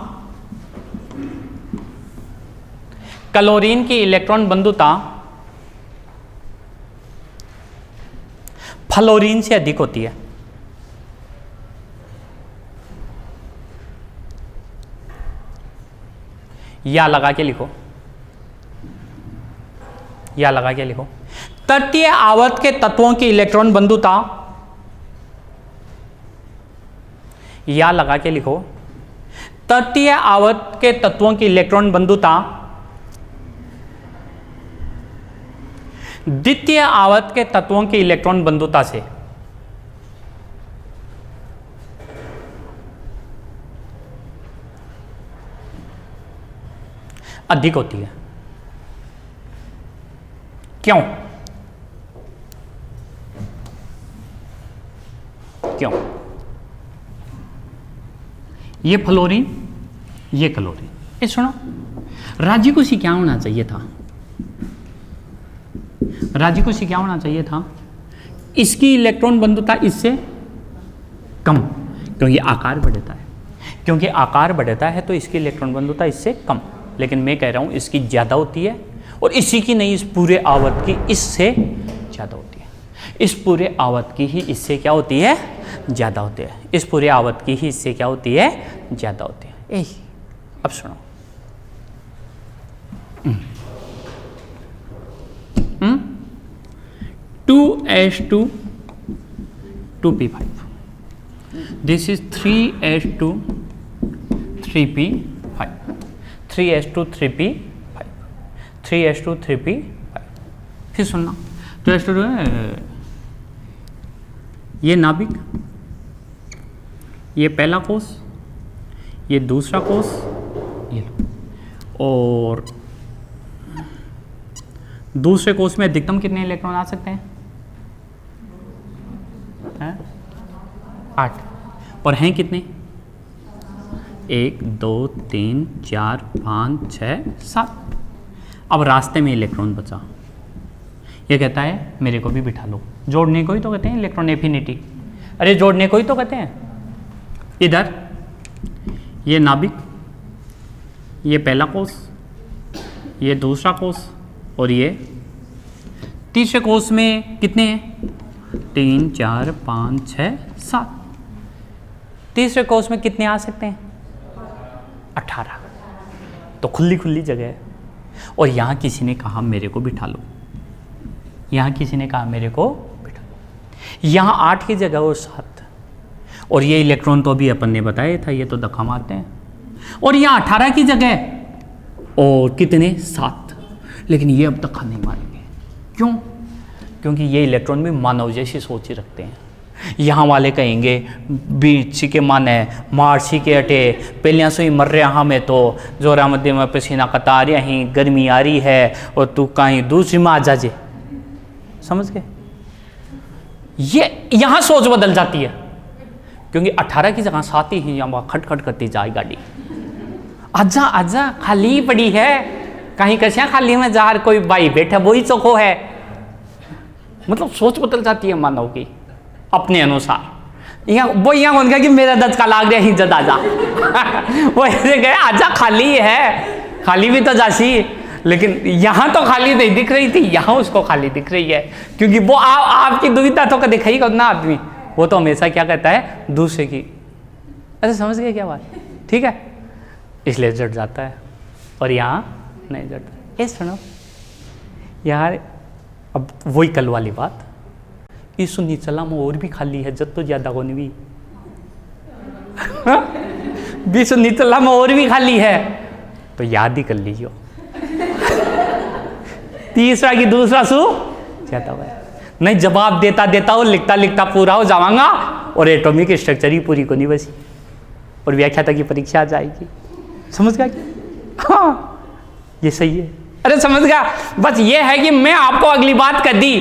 क्लोरीन की इलेक्ट्रॉन बंधुता फ्लोरीन से अधिक होती है। या लगा के लिखो, या लगा के लिखो। तटीय आवर्त के तत्वों की इलेक्ट्रॉन बंधुता, या लगा के लिखो। तटीय आवर्त के तत्वों की इलेक्ट्रॉन बंधुता द्वितीय आवर्त के तत्वों की इलेक्ट्रॉन बंधुता से अधिक होती है। क्यों? क्यों? ये फ्लोरीन, ये क्लोरीन। ये सुनो, राज्य को सी क्या होना चाहिए था? राज्य को सी क्या होना चाहिए था? इसकी इलेक्ट्रॉन बंधुता इससे कम, क्योंकि आकार बढ़ता है। क्योंकि आकार बढ़ता है तो इसकी इलेक्ट्रॉन बंधुता इससे कम। लेकिन मैं कह रहा हूं इसकी ज़्यादा होती है, और इसी की नहीं, इस पूरे आवर्त की इससे ज़्यादा होती है। इस पूरे आवर्त की ही इससे क्या होती है? ज़्यादा होती है। इस पूरे आवर्त की ही इससे क्या होती है? ज़्यादा होती है। यही। अब सुनो, 2s2 2p5, this is 3s2 3p5, 3s2 3p5, 3s2 3p5। फिर सुनना, 2s2 ये नाभिक, ये पहला कोष, ये दूसरा कोष, ये लो। और दूसरे कोष में अधिकतम कितने इलेक्ट्रॉन आ सकते हैं? 8। और हैं कितने? 1 2 3 4 5 6 7। अब रास्ते में इलेक्ट्रॉन बचा, ये कहता है मेरे को भी बिठा लो। जोड़ने को ही तो कहते हैं इलेक्ट्रॉन एफिनिटी। अरे जोड़ने को ही तो कहते हैं। इधर ये नाभिक, ये पहला कोष, ये दूसरा कोष, और ये तीसरे कोष में कितने हैं? 3 4 5 6 7। तीसरे कोष में कितने आ सकते हैं? 18। तो खुली खुली जगह है। और यहाँ किसी ने कहा मेरे को बिठा लो, यहाँ किसी ने कहा मेरे को बिठा लो। यहाँ 8 की जगह और 7, और ये इलेक्ट्रॉन तो अभी अपन ने बताया था, ये तो धक्का मारते हैं। और यहाँ 18 की जगह और कितने? 7। लेकिन ये अब धक्का नहीं मारेंगे। क्यों? क्योंकि ये इलेक्ट्रॉन भी मानव जैसी सोच ही रखते हैं। यहाँ वाले कहेंगे बीच के मन है, मार्सी के अटे पहलिया से ही मर रहा में तो जोरा मध्य में पसीना कता रही, गर्मी आ रही है, और तू कहीं दूसरी में आ जाजे। समझ गए? ये यहाँ सोच बदल जाती है, क्योंकि 18 की जगह 7 ही यहाँ खटखट करती जाए गाड़ी। आजा आजा, खाली पड़ी है, कहीं कसिया खाली में जार कोई भाई बैठा वही चौको है। मतलब सोच बदल जाती है मानव की अपने अनुसार। यहाँ वो यहाँ कौन कहा कि मेरा दस का लाग रहा है, इज्जत आजा। वो ऐसे गए, आजा खाली है, खाली भी तो जासी। लेकिन यहाँ तो खाली नहीं दिख रही थी, यहाँ उसको खाली दिख रही है, क्योंकि वो आपकी दुविधा तो दिखाई कब ना आदमी, वो तो हमेशा क्या कहता है? दूसरे की। अच्छा समझ गए क्या बात? ठीक है, इसलिए जट जाता है, और यहाँ नहीं जटता। ये सुनो यार, अब वही कल वाली बात, इस नीचला में और भी खाली है, जब तो ज्यादा को नहीं भी नीचला में और भी खाली है, तो याद ही कर लीजिए। तीसरा की दूसरा सु ज्यादा हुआ है। नहीं जवाब देता देता हो, लिखता लिखता पूरा हो जावांगा, और एटॉमिक स्ट्रक्चर ही पूरी को नहीं बची, और व्याख्याता की परीक्षा आ जाएगी। समझ गया? हाँ ये सही है। अरे समझ गया? बस ये है कि मैं आपको अगली बात कर दी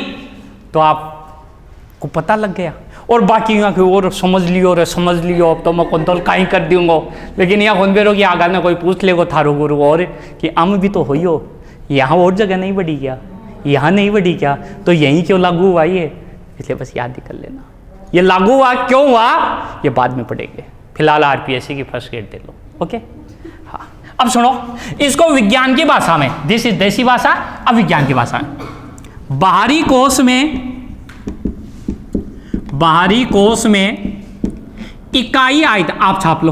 तो आपको पता लग गया, और बाकी और समझ लियो रे समझ लियो, अब तो मैं कंट्रोल का ही कर दूंगा। लेकिन यहाँ कौन बेरो कि आगा में कोई पूछ लेगो थारो गुरु और कि हम भी तो हो, यहाँ और जगह नहीं बढ़ी क्या, यहाँ नहीं बढ़ी क्या, तो यहीं क्यों लागू हुआ ये? इसलिए बस याद ही कर लेना, ये लागू हुआ क्यों हुआ ये बाद में पढ़ेंगे। फिलहाल आरपीएससी की फर्स्ट ग्रेड दे लो। ओके हाँ, अब सुनो इसको विज्ञान की भाषा में, दिस इज देसी भाषा, अब विज्ञान की भाषा में। बाहरी कोश में इकाई आयतन, आप छाप लो,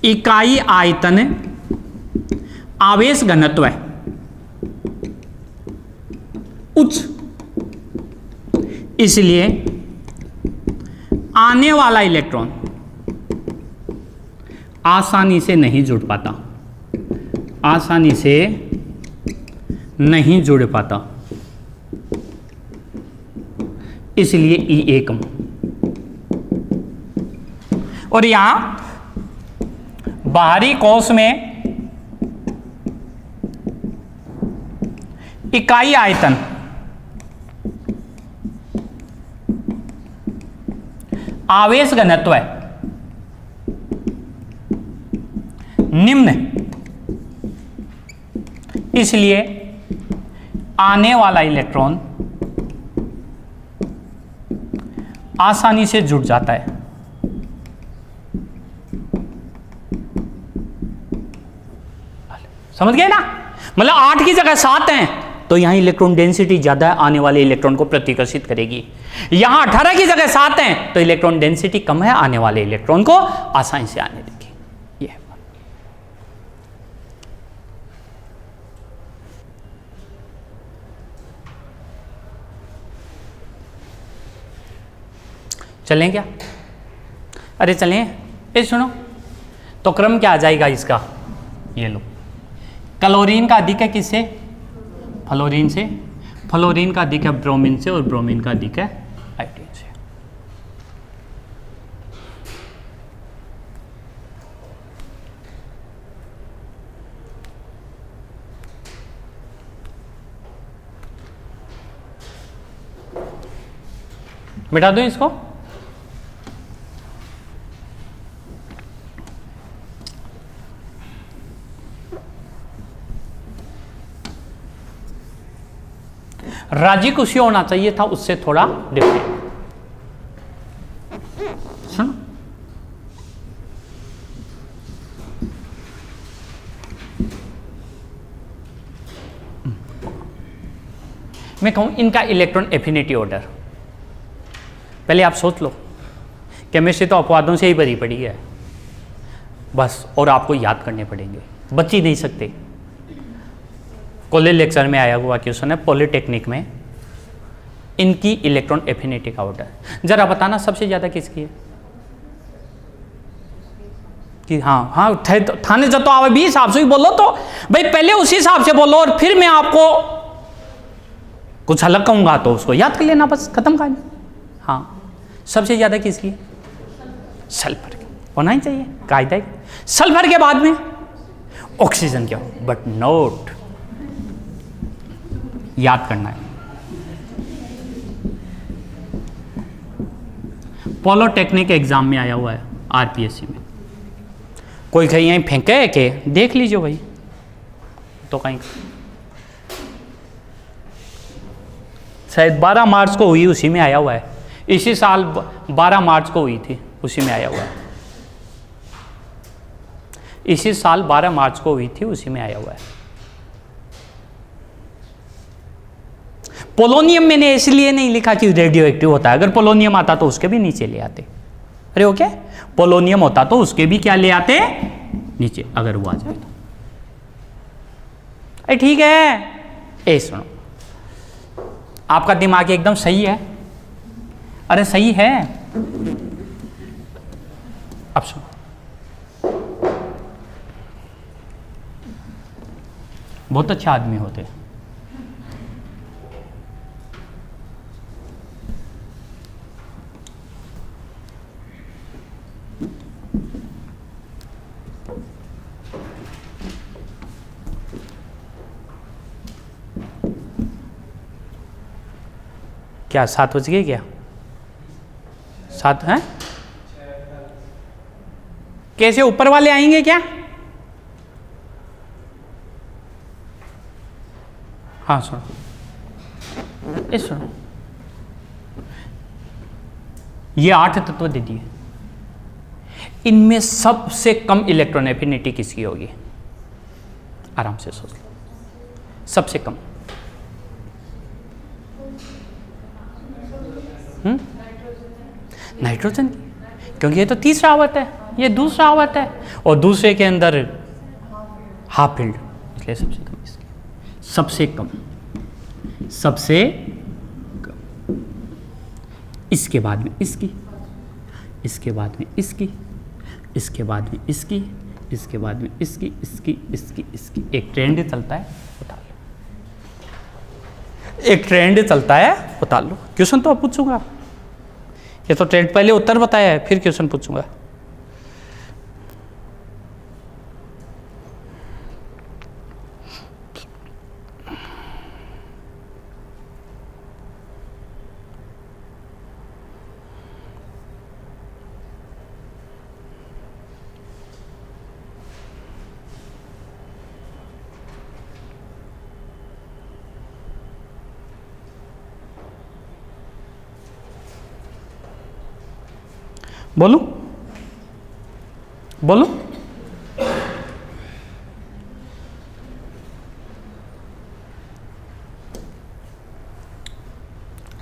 इकाई आयतन आवेश घनत्व है उच्च, इसलिए आने वाला इलेक्ट्रॉन आसानी से नहीं जुड़ पाता, आसानी से नहीं जुड़ पाता, इसलिए E एकम। और यहां बाहरी कोश में इकाई आयतन आवेश घनत्व है निम्न, इसलिए आने वाला इलेक्ट्रॉन आसानी से जुड़ जाता है। समझ गए ना? मतलब 8 की जगह 7 हैं तो यहां इलेक्ट्रॉन डेंसिटी ज्यादा है, आने वाले इलेक्ट्रॉन को प्रतिकर्षित करेगी। यहां 18 की जगह 7 हैं तो इलेक्ट्रॉन डेंसिटी कम है, आने वाले इलेक्ट्रॉन को आसानी से आने देगी। ये चलें क्या? अरे चलें। ये सुनो तो क्रम क्या आ जाएगा इसका, ये लो, क्लोरीन का अधिक है किससे? फ्लोरीन से। फ्लोरीन का अधिक है ब्रोमीन से, और ब्रोमीन का अधिक है आयोडीन से। मिटा दूं इसको? राजी खुशी होना चाहिए था, उससे थोड़ा डिफरेंट। सुनो, मैं कहूं इनका इलेक्ट्रॉन एफिनिटी ऑर्डर, पहले आप सोच लो, केमिस्ट्री तो अपवादों से ही भरी पड़ी है बस, और आपको याद करने पड़ेंगे, बच ही नहीं सकते। कॉलेज लेक्चर में आया हुआ क्वेश्चन है पॉलिटेक्निक में, इनकी इलेक्ट्रॉन एफिनिटी का ऑर्डर जरा बताना सबसे ज्यादा किसकी है? कि हाँ हाँ थाने जब तो आवे भी हिसाब से ही बोलो, तो भाई पहले उसी हिसाब से बोलो और फिर मैं आपको कुछ अलग कहूंगा तो उसको याद कर लेना, बस खत्म कहानी। हाँ, सबसे ज्यादा किसकी? सल्फर की होना ही चाहिए, कायदा ही। सल्फर के बाद में ऑक्सीजन क्या हो, बट नोट याद करना है। पॉलिटेक्निक एग्जाम में आया हुआ है, आरपीएससी में। कोई कहीं यहीं फेंके के देख लीजिए भाई, तो कहीं शायद 12 मार्च को हुई, उसी में आया हुआ है। इसी साल 12 मार्च को हुई थी, उसी में आया हुआ है। इसी साल 12 मार्च को हुई थी, उसी में आया हुआ है। पोलोनियम मैंने इसलिए नहीं लिखा कि रेडियो एक्टिव होता है, अगर पोलोनियम आता तो उसके भी नीचे ले आते। अरे ओके, पोलोनियम होता तो उसके भी क्या ले आते? नीचे, अगर वो आ जाए तो। अरे ठीक है, ए सुनो, आपका दिमाग एकदम सही है, अरे सही है। अब सुनो, बहुत अच्छे आदमी होते हैं, क्या 7 बज गए क्या? 7 हैं? कैसे ऊपर वाले आएंगे क्या? हाँ सुनो, ये सुनो, ये 8 तत्व दे दिए, इनमें सबसे कम इलेक्ट्रॉन एफिनिटी किसकी होगी? आराम से सोच लो, सबसे कम। नाइट्रोजन की, क्योंकि ये तो तीसरा आवर्त है, ये दूसरा आवर्त है, और दूसरे के अंदर हाफ फील्ड, इसलिए सबसे कम इसकी। सबसे कम, सबसे कम। इसके बाद में इसकी, इसके बाद में इसकी, इसके बाद में इसकी, इसके बाद में इसकी, इसकी, इसकी, इसकी। एक ट्रेंड चलता है, उतार लो। एक ट्रेंड चलता है, उतार लो। क्वेश्चन तो अब पूछूंगा, ये तो ट्रेंड पहले उत्तर बताया है, फिर क्वेश्चन पूछूंगा। बोलूं? बोलूं?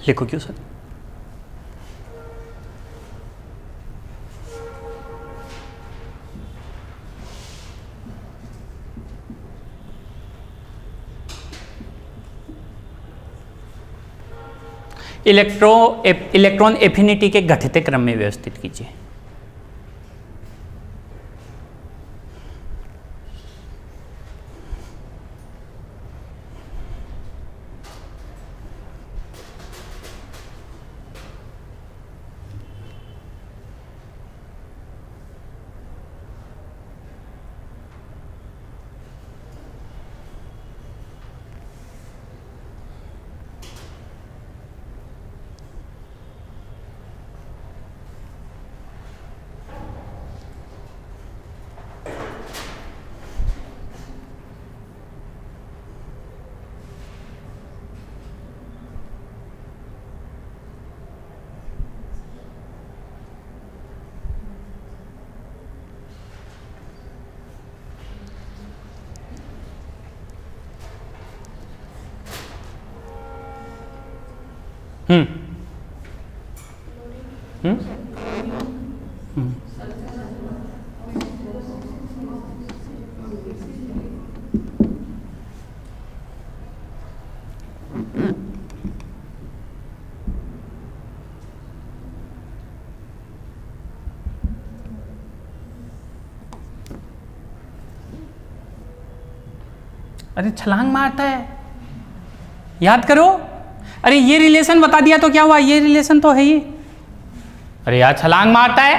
लिखो क्यों सर? इलेक्ट्रॉन एफिनिटी के घटते क्रम में व्यवस्थित कीजिए। हम्म अरे छलांग मारता है, याद करो। अरे ये रिलेशन बता दिया तो क्या हुआ, ये रिलेशन तो है ही। अरे यार छलांग मारता है,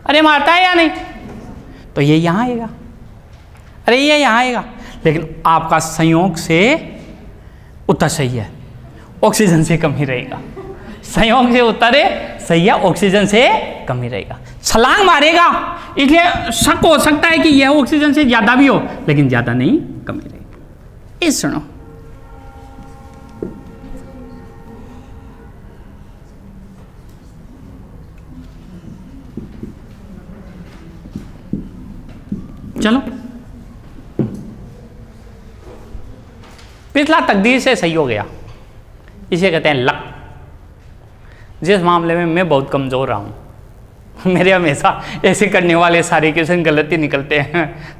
अरे मारता है या नहीं, तो ये यहां आएगा, अरे ये यहां आएगा। लेकिन आपका संयोग से उत्तर सही है, ऑक्सीजन से कम ही रहेगा। संयोग से उत्तर सही है, ऑक्सीजन से कम ही रहेगा। छलांग मारेगा इसलिए शक हो सकता है कि यह ऑक्सीजन से ज्यादा भी हो, लेकिन ज्यादा नहीं, कम ही रहेगा। इस सुनो, चलो पिछला तकदीर से सही हो गया, इसे कहते हैं लक। जिस मामले में मैं बहुत कमजोर रहा हूं, मेरे हमेशा ऐसे करने वाले सारे क्वेश्चन गलत ही निकलते हैं।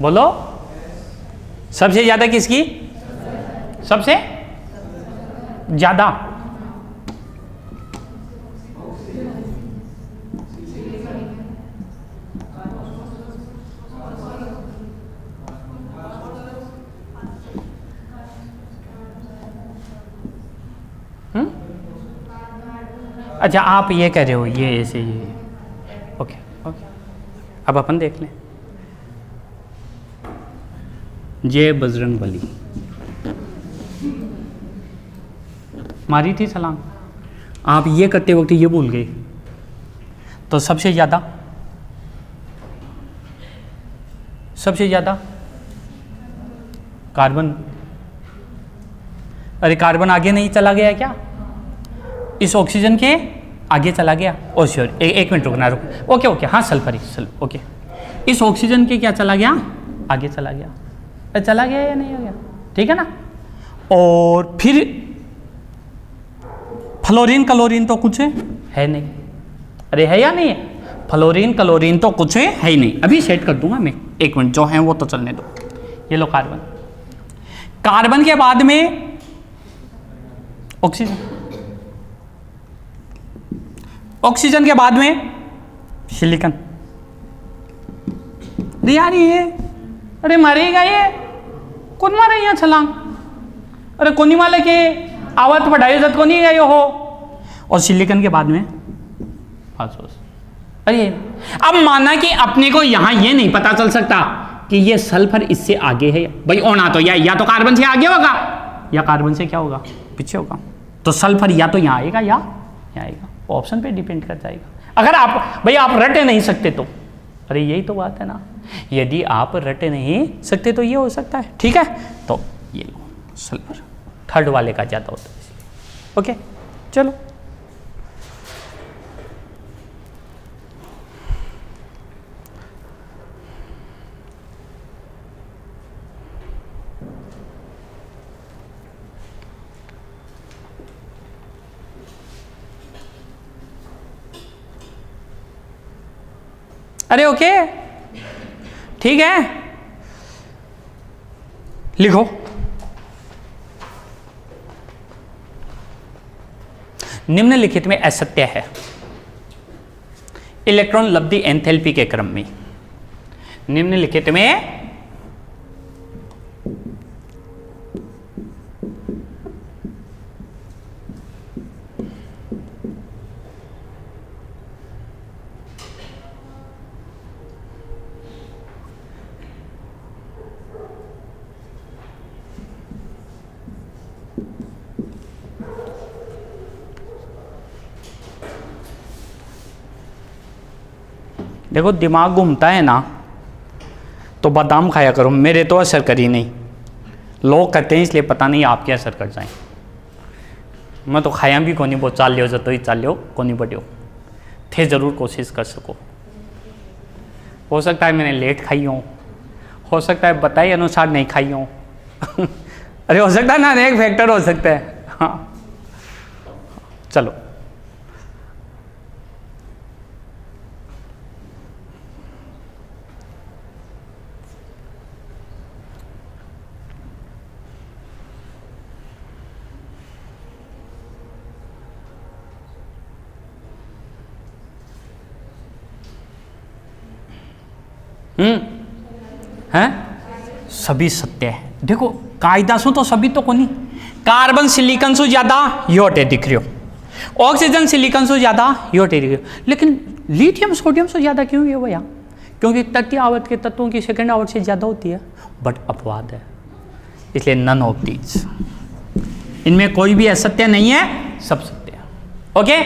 बोलो, सबसे ज्यादा किसकी? सबसे ज्यादा अच्छा, आप ये कह रहे हो ये ऐसे ये, ओके ओके। अब अपन देख लें, जय बजरंग बली मारी थी छलांग, आप ये करते वक्त ये भूल गए, तो सबसे ज्यादा कार्बन। अरे कार्बन आगे नहीं चला गया क्या? इस ऑक्सीजन के आगे चला गया। ओ श्योर, एक मिनट रुकना, रुक। ओके ओके, हाँ सल्फर ओके। इस ऑक्सीजन के क्या चला गया? आगे चला गया। चला गया या नहीं हो गया? ठीक है ना। और फिर फ्लोरीन क्लोरीन तो कुछ है नहीं। अरे है या नहीं है? फ्लोरीन क्लोरीन तो कुछ है ही नहीं। अभी सेट कर दूंगा मैं, एक मिनट, जो है वो तो चलने दो। ये लो कार्बन, कार्बन के बाद में ऑक्सीजन, ऑक्सीजन के बाद में सिलिकॉन। अरे यार ये, अरे मारेगा ये, कौन मारे यहाँ छलांग? अरे कोनी वाले के आवत बढ़ाई जत को नहीं गए हो। और सिलिकॉन के बाद में फास्फोरस। अरे अब माना कि अपने को यहां ये नहीं पता चल सकता कि ये सल्फर इससे आगे है भाई, होना तो या तो कार्बन से आगे होगा या कार्बन से क्या होगा, पीछे होगा। तो सल्फर या तो यहां आएगा या यहाँ आएगा, ऑप्शन पे डिपेंड कर जाएगा। अगर आप भाई आप रट नहीं सकते तो, अरे यही तो बात है ना, यदि आप रट नहीं सकते तो ये हो सकता है। ठीक है, तो ये लो सल्फर थर्ड वाले का ज़्यादा होता है। ओके चलो, अरे ओके ठीक है, लिखो निम्नलिखित में असत्य है। इलेक्ट्रॉन लब्धि एंथैल्पी के क्रम में, निम्नलिखित में देखो दिमाग घूमता है ना तो बादाम खाया करो, मेरे तो असर करी नहीं, लोग कहते हैं इसलिए पता नहीं आपके असर कर जाए। मैं तो खाया भी को नहीं, वो चाल लियो जतो ही चाल लियो को नहीं बढ़ियो थे, ज़रूर कोशिश कर सको। हो सकता है मैंने लेट खाई हो सकता है बताए अनुसार नहीं खाई हो अरे हो सकता है ना, एक फैक्टर हो सकता है। हाँ चलो हैं सभी सत्य है। देखो कायदा सु तो सभी तो कोनी, कार्बन सिलिकन से ज़्यादा योटे दिख रही हो, ऑक्सीजन सिलिकन से ज़्यादा योटे दिख रही हो, लेकिन लिथियम सोडियम से ज़्यादा क्यों ये भैया? क्योंकि तृतीय आवर्त के तत्वों की सेकंड आवर्त से ज़्यादा होती है, बट अपवाद है, इसलिए नन ऑफ दीज, इनमें कोई भी असत्य नहीं है, सब सत्य है। ओके।